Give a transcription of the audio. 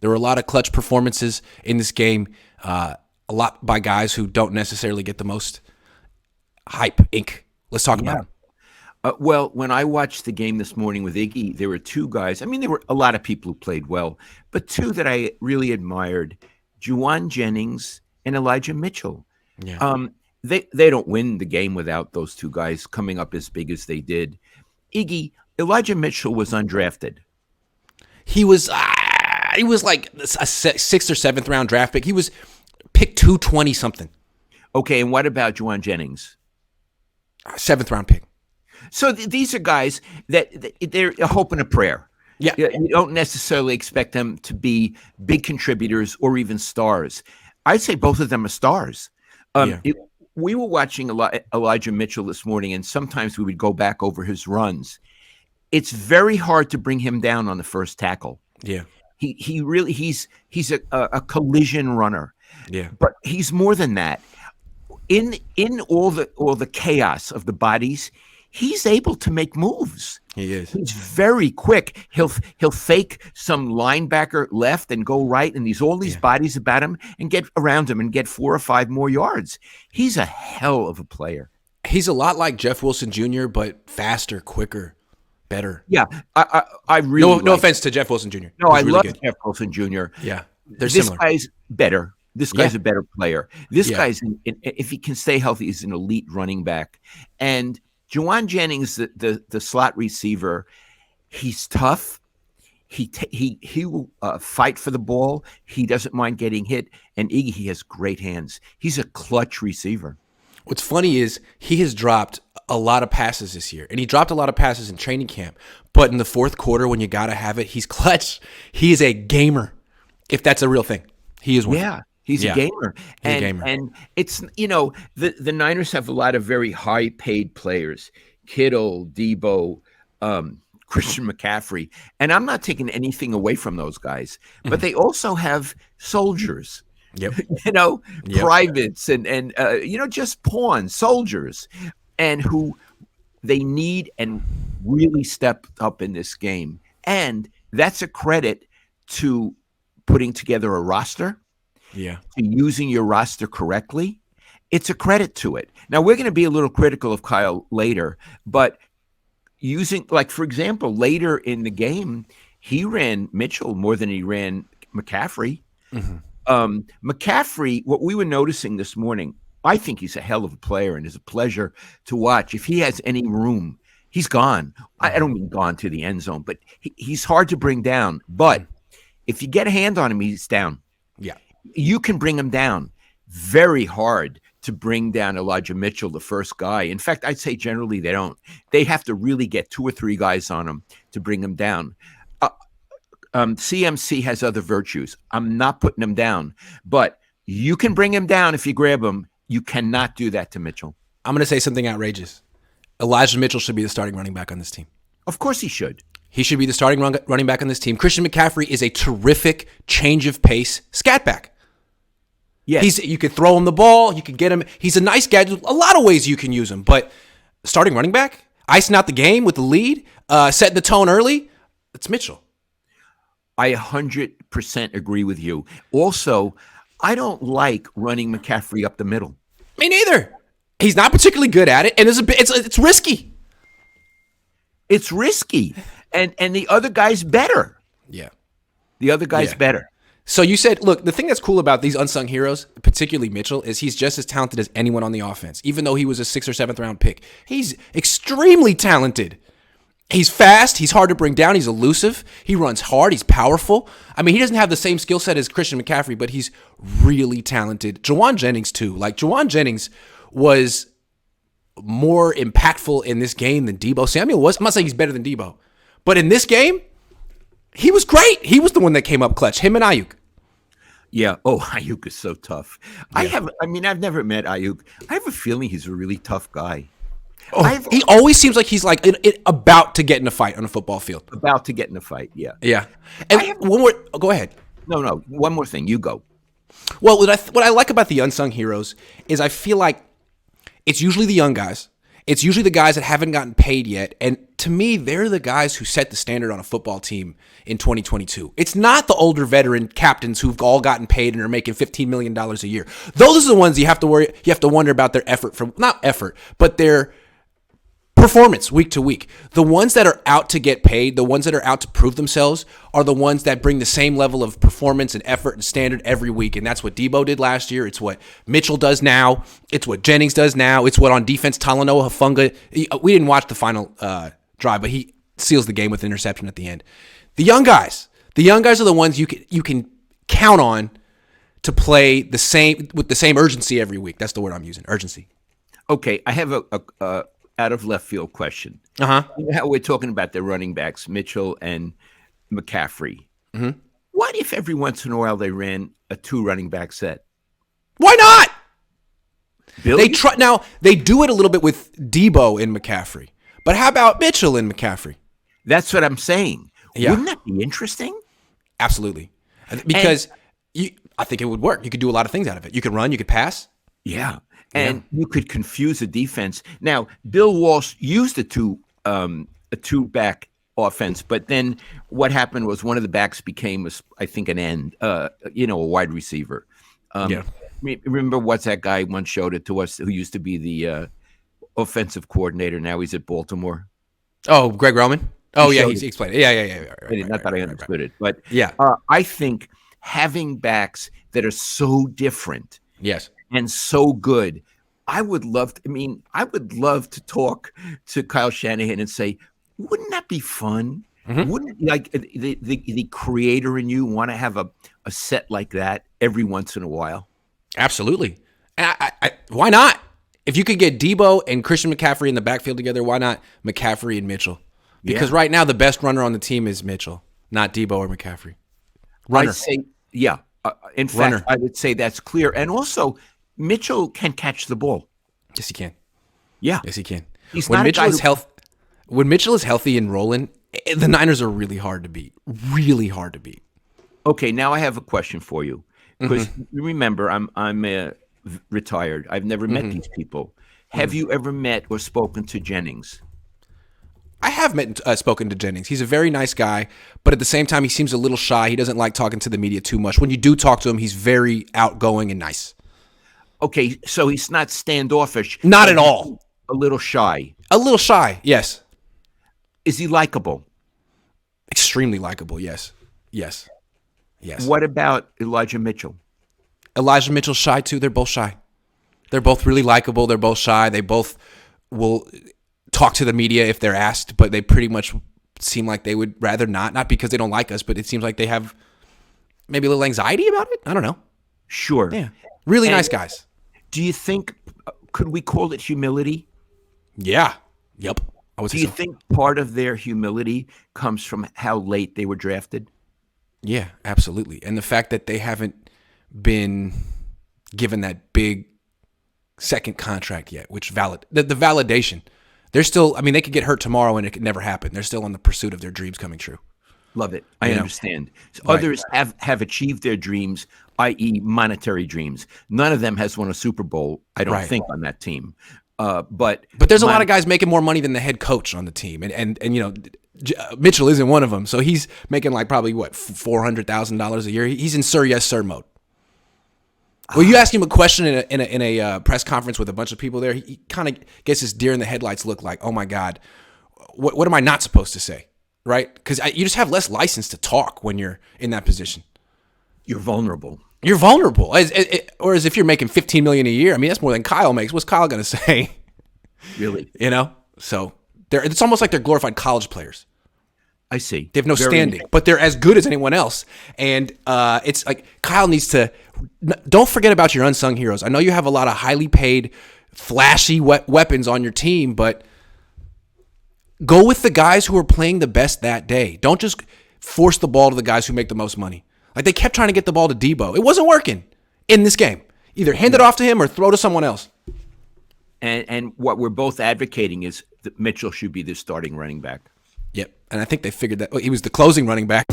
There were a lot of clutch performances in this game, a lot by guys who don't necessarily get the most hype. Ink. Let's talk about it. Well, when I watched the game this morning with Iggy, there were two guys. I mean, there were a lot of people who played well, but two that I really admired, Juwan Jennings and Elijah Mitchell. Yeah. They don't win the game without those two guys coming up as big as they did. Elijah Mitchell was undrafted. He was like a 6th or 7th round draft pick. He was picked 220 something. Okay, and what about Juwan Jennings? 7th round pick. So these are guys that they're a hope and a prayer. Yeah. You don't necessarily expect them to be big contributors or even stars. I'd say both of them are stars. We were watching Elijah Mitchell this morning, and sometimes we would go back over his runs. It's very hard to bring him down on the first tackle. Yeah. He's a collision runner. Yeah. But he's more than that. In all the chaos of the bodies, he's able to make moves. He is. He's very quick. He'll fake some linebacker left and go right, and all these bodies about him, and get around him and get 4 or 5 more yards. He's a hell of a player. He's a lot like Jeff Wilson Jr., but faster, quicker, better. Yeah, I really no offense to Jeff Wilson Jr. No, I really love good. Jeff Wilson Jr. Yeah, they're this similar. guy's better. This guy's a better player. This guy's, if he can stay healthy, he's an elite running back. And Juwan Jennings, the slot receiver, he's tough. He will fight for the ball. He doesn't mind getting hit. And Iggy, he has great hands. He's a clutch receiver. What's funny is he has dropped a lot of passes this year, and he dropped a lot of passes in training camp. But in the fourth quarter, when you got to have it, he's clutch. He is a gamer, if that's a real thing. He is one. Yeah. He's a gamer. And it's, the Niners have a lot of very high-paid players. Kittle, Debo, Christian McCaffrey. And I'm not taking anything away from those guys. But they also have soldiers. Yep. Privates and just pawns, soldiers. And who they need and really step up in this game. And that's a credit to putting together a roster. Yeah. To using your roster correctly, it's a credit to it. Now, we're going to be a little critical of Kyle later, but using, like, for example, later in the game, he ran Mitchell more than he ran McCaffrey. Mm-hmm. McCaffrey, what we were noticing this morning, I think he's a hell of a player and is a pleasure to watch. If he has any room, he's gone. I don't mean gone to the end zone, but he's hard to bring down. But if you get a hand on him, he's down. Yeah. You can bring him down. Very hard to bring down Elijah Mitchell, the first guy. In fact, I'd say generally they don't. They have to really get 2 or 3 guys on him to bring him down. CMC has other virtues. I'm not putting him down, but you can bring him down if you grab him. You cannot do that to Mitchell. I'm going to say something outrageous. Elijah Mitchell should be the starting running back on this team. Of course he should. He should be the starting running back on this team. Christian McCaffrey is a terrific change of pace scat back. Yes. You could throw him the ball. You could get him. He's a nice guy. There's a lot of ways you can use him. But starting running back, icing out the game with the lead, setting the tone early, it's Mitchell. I 100% agree with you. Also, I don't like running McCaffrey up the middle. Me neither. He's not particularly good at it, and it's risky. It's risky. And the other guy's better. Yeah. The other guy's better. So you said, look, the thing that's cool about these unsung heroes, particularly Mitchell, is he's just as talented as anyone on the offense. Even though he was a 6th or 7th round pick, he's extremely talented. He's fast. He's hard to bring down. He's elusive. He runs hard. He's powerful. I mean, he doesn't have the same skill set as Christian McCaffrey, but he's really talented. Juwan Jennings, too. Like, Juwan Jennings was more impactful in this game than Debo Samuel was. I'm not saying he's better than Debo, but in this game, he was great. He was the one that came up clutch, him and Ayuk. Yeah. Oh, Ayuk is so tough. Yeah. I've never met Ayuk. I have a feeling he's a really tough guy. Oh, he always seems like he's like about to get in a fight on a football field. About to get in a fight, yeah. Yeah. And one more. Go ahead. No. One more thing. You go. Well, what I like about the unsung heroes is I feel like it's usually the young guys, It's usually the guys that haven't gotten paid yet. And to me, they're the guys who set the standard on a football team in 2022. It's not the older veteran captains who've all gotten paid and are making $15 million a year. Those are the ones you have to wonder about their effort but their performance week to week. The ones that are out to get paid, the ones that are out to prove themselves, are the ones that bring the same level of performance and effort and standard every week. And that's what Debo did last year. It's what Mitchell does now. It's what Jennings does now. It's what on defense Talanoa Hufanga. We didn't watch the final drive, but he seals the game with an interception at the end. The young guys are the ones you can count on to play the same with the same urgency every week. That's the word I'm using, urgency. Okay, I have a out of left field question. Uh-huh. How we're talking about the running backs, Mitchell and McCaffrey. Mm-hmm. What if every once in a while they ran a 2 running back set? Why not? Billy? They do it a little bit with Debo and McCaffrey. But how about Mitchell and McCaffrey? That's what I'm saying. Yeah. Wouldn't that be interesting? Absolutely. Because I think it would work. You could do a lot of things out of it. You could run, you could pass. Yeah. And you could confuse the defense. Now, Bill Walsh used a two-back offense, but then what happened was one of the backs became, I think, an end, a wide receiver. Remember what's that guy once showed it to us who used to be the offensive coordinator? Now he's at Baltimore. Oh, Greg Roman? Oh, yeah, he explained it. Yeah. Not that I understood it, but yeah. I think having backs that are so different. Yes. And so good. I would love to talk to Kyle Shanahan and say, wouldn't that be fun? Mm-hmm. Wouldn't the creator in you want to have a set like that every once in a while? Absolutely. Why not? If you could get Debo and Christian McCaffrey in the backfield together, why not McCaffrey and Mitchell? Because right now the best runner on the team is Mitchell, not Debo or McCaffrey. Runner. I'd say, yeah. In fact, I would say that's clear. And also, Mitchell can catch the ball. Yes, he can. Yeah. Yes, he can. When Mitchell is healthy and rolling, the Niners are really hard to beat. Really hard to beat. Okay, now I have a question for you. Because remember, I'm retired. I've never met these people. Have you ever met or spoken to Jennings? I have spoken to Jennings. He's a very nice guy, but at the same time, he seems a little shy. He doesn't like talking to the media too much. When you do talk to him, he's very outgoing and nice. Okay, so he's not standoffish. Not at all. A little shy. A little shy, yes. Is he likable? Extremely likable, yes. Yes. What about Elijah Mitchell? Elijah Mitchell's shy too. They're both shy. They're both really likable. They're both shy. They both will talk to the media if they're asked, but they pretty much seem like they would rather not because they don't like us, but it seems like they have maybe a little anxiety about it. I don't know. Sure. Yeah. Really nice guys. Do you think, could we call it humility? Yeah. Yep. Do you think part of their humility comes from how late they were drafted? Yeah, absolutely. And the fact that they haven't been given that big second contract yet, which the validation. They're still, they could get hurt tomorrow and it could never happen. They're still on the pursuit of their dreams coming true. Love it. I understand. So others have achieved their dreams, i.e. monetary dreams. None of them has won a Super Bowl, I don't think, on that team. But there's a lot of guys making more money than the head coach on the team. And Mitchell isn't one of them. So he's making probably $400,000 a year. He's in sir, yes, sir mode. Well, you ask him a question in a press conference with a bunch of people there, he kind of gets this deer in the headlights look like, oh my God, what am I not supposed to say? Right? Because you just have less license to talk when you're in that position. You're vulnerable. You're vulnerable. As if you're making $15 million a year. That's more than Kyle makes. What's Kyle going to say? Really? So it's almost like they're glorified college players. I see. They have no standing, but they're as good as anyone else. And it's like Kyle needs to – don't forget about your unsung heroes. I know you have a lot of highly paid, flashy weapons on your team, but go with the guys who are playing the best that day. Don't just force the ball to the guys who make the most money. Like they kept trying to get the ball to Debo. It wasn't working in this game. Either hand it off to him or throw to someone else. And what we're both advocating is that Mitchell should be the starting running back. Yep, and I think they figured that he was the closing running back.